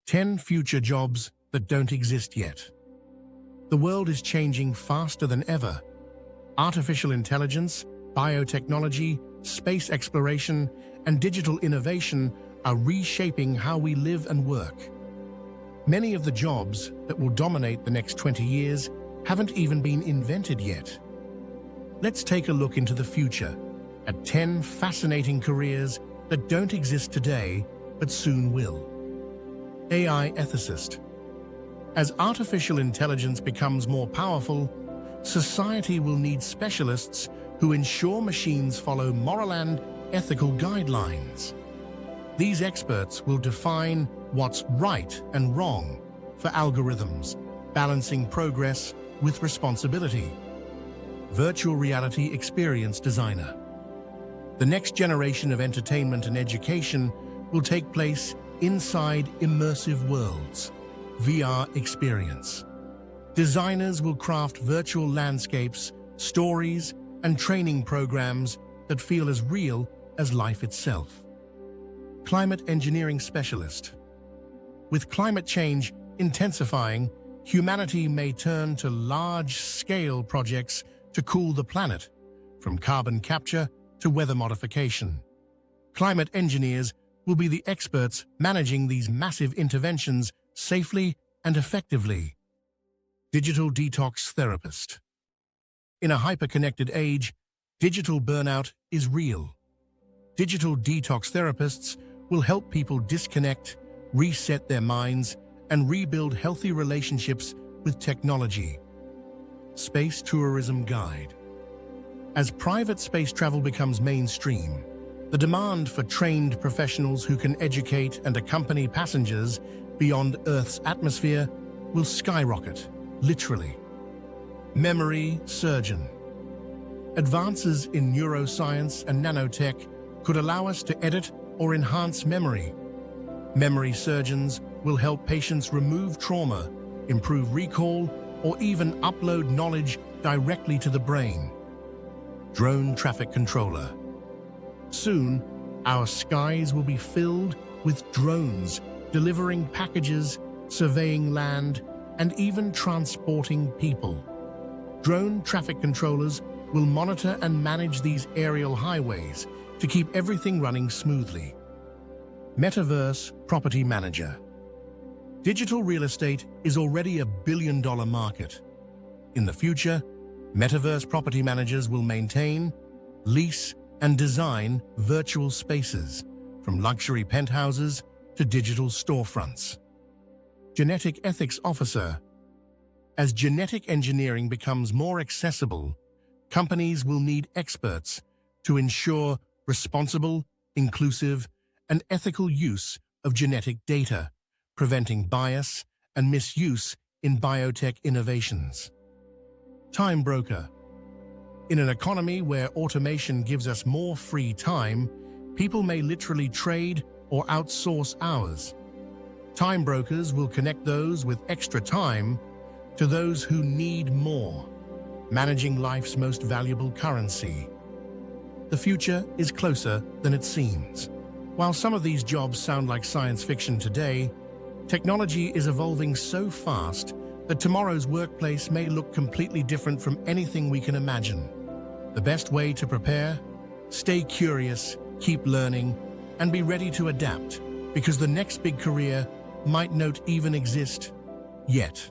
10 future jobs that don't exist yet. The world is changing faster than ever. Artificial intelligence, biotechnology, space exploration, and digital innovation are reshaping how we live and work. Many of the jobs that will dominate the next 20 years haven't even been invented yet. Let's take a look into the future at 10 fascinating careers that don't exist today but soon will. AI ethicist. As artificial intelligence becomes more powerful, society will need specialists who ensure machines follow moral and ethical guidelines. These experts will define what's right and wrong for algorithms, balancing progress with responsibility. Virtual reality experience designer. The next generation of entertainment and education will take place inside immersive worlds, VR experience. Designers will craft virtual landscapes, stories, and training programs that feel as real as life itself. Climate engineering specialist. With climate change intensifying, humanity may turn to large-scale projects to cool the planet, from carbon capture to weather modification. Climate engineers will be the experts managing these massive interventions safely and effectively. Digital detox therapist. In a hyper-connected age, digital burnout is real. Digital detox therapists will help people disconnect, reset their minds, and rebuild healthy relationships with technology. Space tourism guide. As private space travel becomes mainstream, the demand for trained professionals who can educate and accompany passengers beyond Earth's atmosphere will skyrocket, literally. Memory surgeon. Advances in neuroscience and nanotech could allow us to edit or enhance memory. Memory surgeons will help patients remove trauma, improve recall, or even upload knowledge directly to the brain. Drone traffic controller. Soon, our skies will be filled with drones delivering packages, surveying land, and even transporting people. Drone traffic controllers will monitor and manage these aerial highways to keep everything running smoothly. Metaverse property manager. Digital real estate is already a billion-dollar market. In the future, metaverse property managers will maintain, lease, and design virtual spaces, from luxury penthouses to digital storefronts. Genetic ethics officer. As genetic engineering becomes more accessible, companies will need experts to ensure responsible, inclusive, and ethical use of genetic data, preventing bias and misuse in biotech innovations. Time broker. In an economy where automation gives us more free time, people may literally trade or outsource hours. Time brokers will connect those with extra time to those who need more, managing life's most valuable currency. The future is closer than it seems. While some of these jobs sound like science fiction today, technology is evolving so fast that tomorrow's workplace may look completely different from anything we can imagine. The best way to prepare? Stay curious, keep learning, and be ready to adapt, because the next big career might not even exist yet.